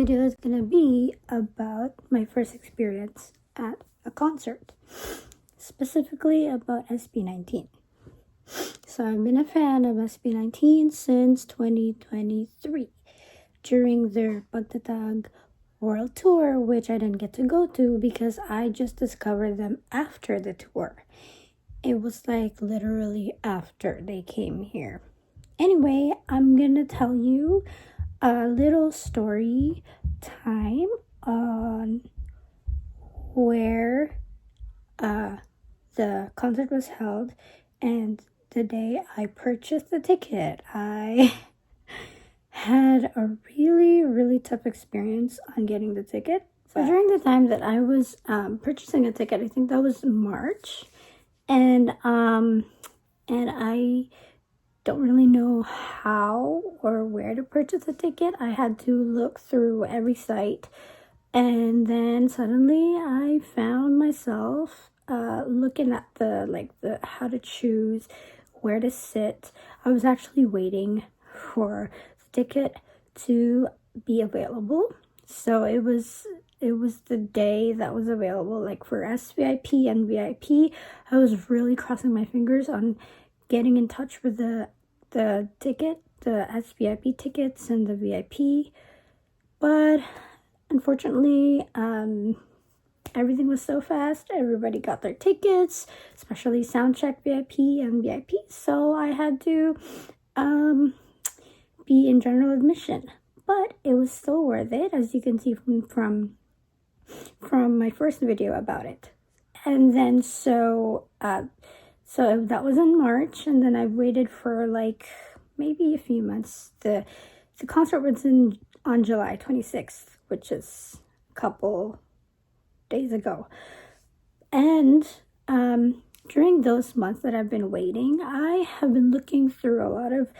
video is going to be about my first experience at a concert, specifically about SB19. So I've been a fan of SB19 since 2023 during their Pagtatag World Tour, which I didn't get to go to because I just discovered them after the tour. It was like literally after they came here. Anyway, I'm gonna tell you a little story time on where the concert was held and the day I purchased the ticket. I had a really tough experience on getting the ticket. So during the time that I was purchasing a ticket, I think that was March, and I don't really know how or where to purchase a ticket. I had to look through every site, and then suddenly I found myself looking at the how to choose where to sit. I was actually waiting for the ticket to be available, so it was the day that was available, like for SVIP and VIP. I was really crossing my fingers on getting in touch with the ticket, the SVIP tickets and the VIP, but unfortunately, everything was so fast. Everybody got their tickets, especially Soundcheck VIP and VIP, so I had to be in general admission, but it was still worth it, as you can see from my first video about it. And then so that was in March, and then I waited for like maybe a few months. The concert was on July 26th, which is a couple days ago. And during those months that I've been waiting, I have been looking through a lot of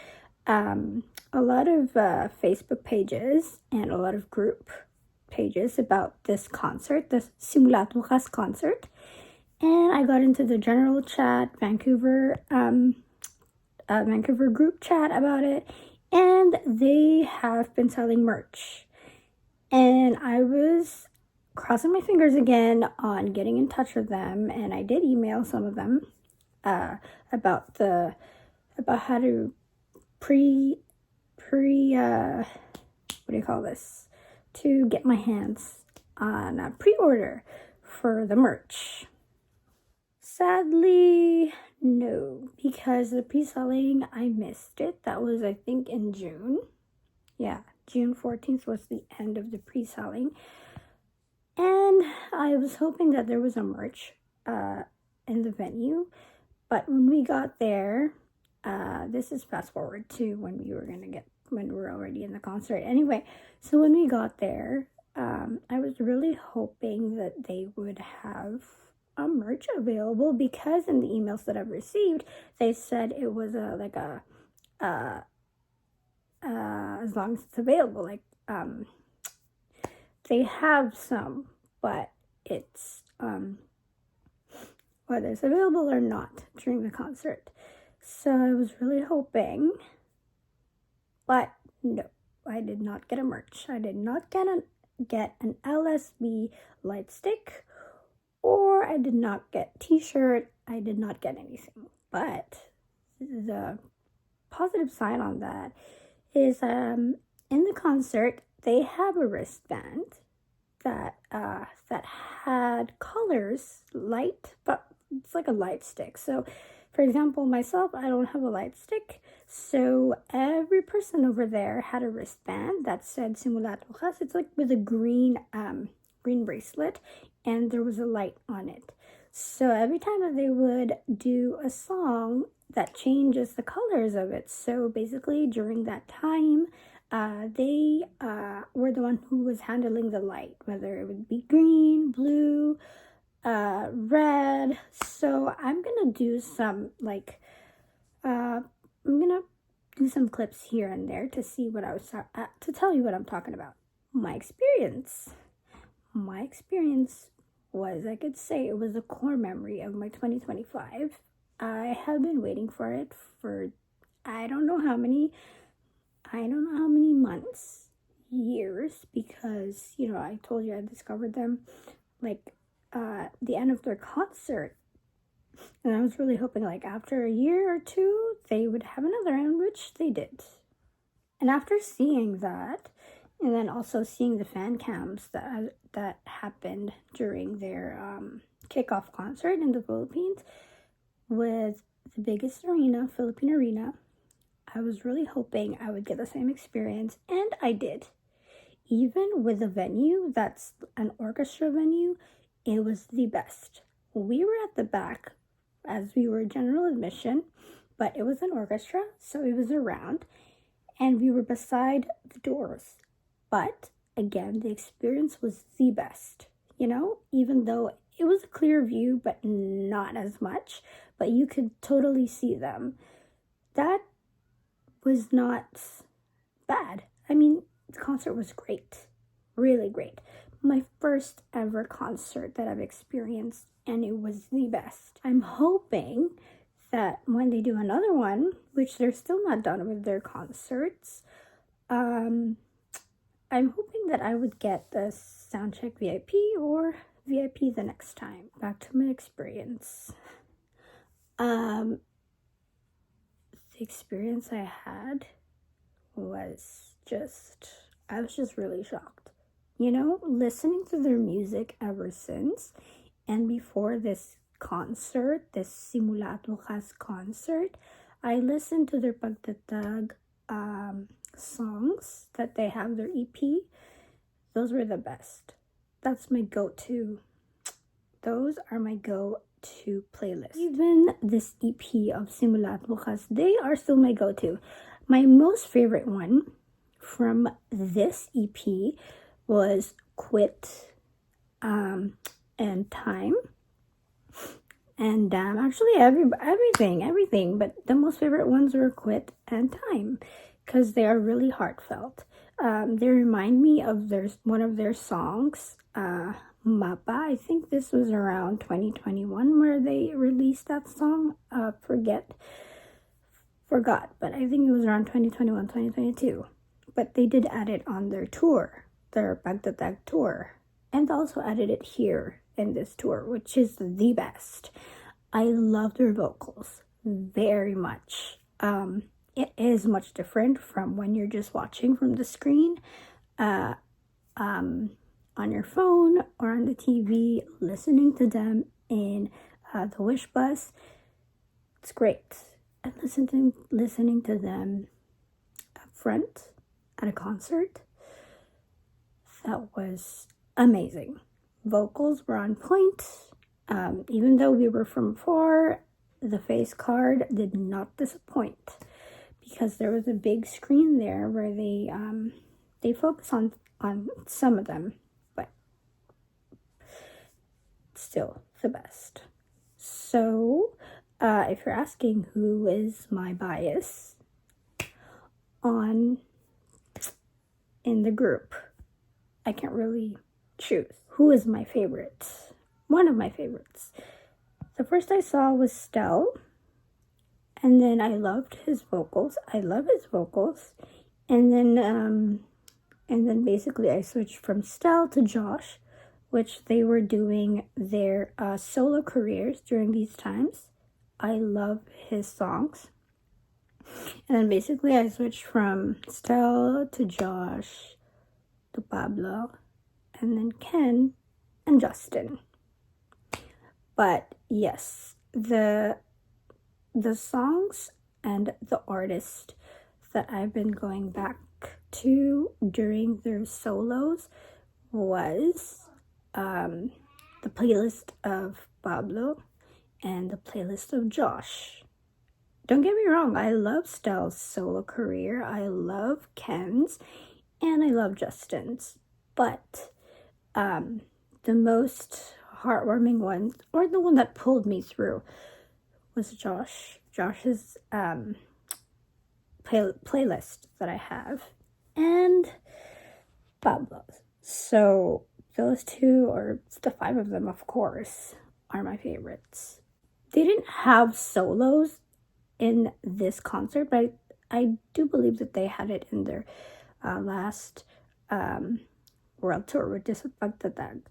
Facebook pages and a lot of group pages about this concert, this Simula Wakas concert. And I got into the general chat, Vancouver group chat about it, and they have been selling merch. And I was crossing my fingers again on getting in touch with them, and I did email some of them about how to to get my hands on a pre-order for the merch. Sadly, no, because the pre-selling, I missed it. That was, I think, in June. Yeah, June 14th was the end of the pre-selling. And I was hoping that there was a merch in the venue. But when we got there, this is fast forward to when we were already in the concert. Anyway, so when we got there, I was really hoping that they would have a merch available, because in the emails that I've received, they said it was as long as it's available, like they have some, but it's whether it's available or not during the concert. So I was really hoping, but no, I did not get a merch. I did not get an LSB light stick, or I did not get t-shirt. I did not get anything. But the positive sign on that is in the concert, they have a wristband that had colors, light, but it's like a light stick. So for example, myself, I don't have a light stick, so every person over there had a wristband that said Simula. It's like with a green bracelet, and there was a light on it. So every time that they would do a song, that changes the colors of it. So basically during that time, they were the one who was handling the light, whether it would be green, blue, red. So I'm gonna do some clips here and there to see what I was to tell you what I'm talking about. My experience was, I could say, it was a core memory of my 2025. I have been waiting for it for I don't know how many months, years because, you know, I told you I discovered them like the end of their concert. And I was really hoping like after a year or two, they would have another, and which they did. And after seeing that, and then also seeing the fan cams that happened during their kickoff concert in the Philippines with the biggest arena, Philippine Arena, I was really hoping I would get the same experience, and I did. Even with a venue that's an orchestra venue, it was the best. We were at the back as we were general admission, but it was an orchestra, so it was around, and we were beside the doors. But again, the experience was the best, you know, even though it was a clear view, but not as much, but you could totally see them. That was not bad. I mean, the concert was great, really great. My first ever concert that I've experienced, and it was the best. I'm hoping that when they do another one, which they're still not done with their concerts, I'm hoping that I would get the Soundcheck VIP or VIP the next time. Back to my experience. The experience I had was I was just really shocked. You know, listening to their music ever since, and before this concert, this Simula at Wakas concert, I listened to their pagtatag songs that they have, their EP. Those were the best. That's my go-to. Those are my go-to playlist. Even this EP of Simula at Wakas, they are still my go-to. My most favorite one from this EP was Quit and Time. And actually everything, but the most favorite ones were Quit and Time because they are really heartfelt. They remind me of one of their songs, Mapa. I think this was around 2021 where they released that song. Forgot, but I think it was around 2021, 2022. But they did add it on their tour, their Pagtatag tour, and also added it here in this tour, which is the best. I love their vocals very much. It is much different from when you're just watching from the screen, on your phone or on the TV, listening to them in the Wish Bus. It's great. And listening to them up front at a concert, that was amazing. Vocals were on point. Even though we were from far, the face card did not disappoint because there was a big screen there where they focus on some of them, but still the best. So if you're asking who is my bias in the group, I can't really choose. Who is my favorite? One of my favorites. The first I saw was Stel, and then I loved his vocals. I love his vocals, and then basically I switched from Stel to Josh, which they were doing their solo careers during these times. I love his songs. And then basically I switched from Stel to Josh to Pablo, and then Ken and Justin. But yes, the songs and the artist that I've been going back to during their solos was the playlist of Pablo and the playlist of Josh. Don't get me wrong, I love Stel's solo career, I love Ken's, and I love Justin's. But the most heartwarming one, or the one that pulled me through, was Josh's playlist that I have, and Pablo's. So those two, or the five of them, of course, are my favorites. They didn't have solos in this concert, but I do believe that they had it in their last world tour with this Pagtatag.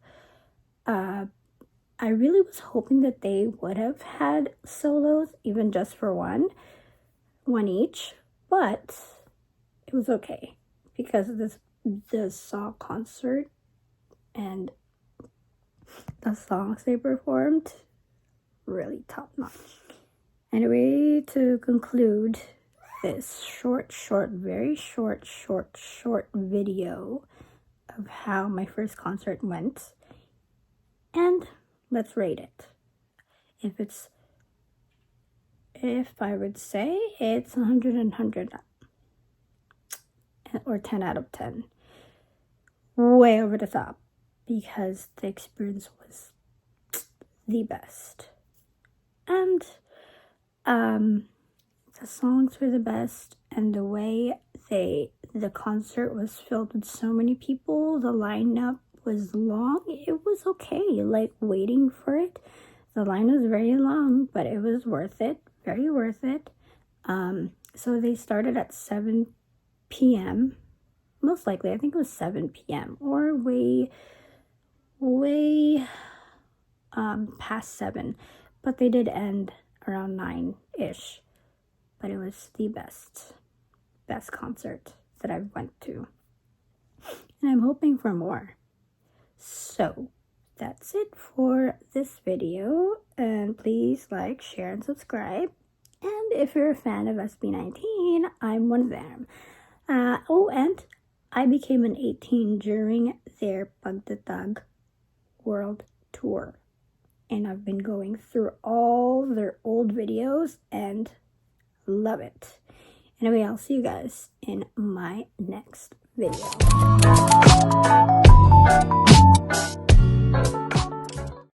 I really was hoping that they would have had solos, even just for one each, but it was okay because the song concert and the songs they performed, really top notch. Anyway, to conclude this very short video of how my first concert went, and let's rate it. If I would say it's 100 and 100 or 10 out of 10. Way over the top, because the experience was the best. And the songs were the best, and the way the concert was filled with so many people, the lineup was long. It was okay, like waiting for it. The line was very long, but it was worth it, very worth it. So they started at 7 p.m. Most likely, I think it was 7 p.m. or way past 7. But they did end around 9-ish. But it was the best concert that I've went to. And I'm hoping for more. So, that's it for this video. And please like, share, and subscribe. And if you're a fan of SB19, I'm one of them. And I became an 18 during their Pagtatag World Tour. And I've been going through all their old videos and love it. Anyway, I'll see you guys in my next video.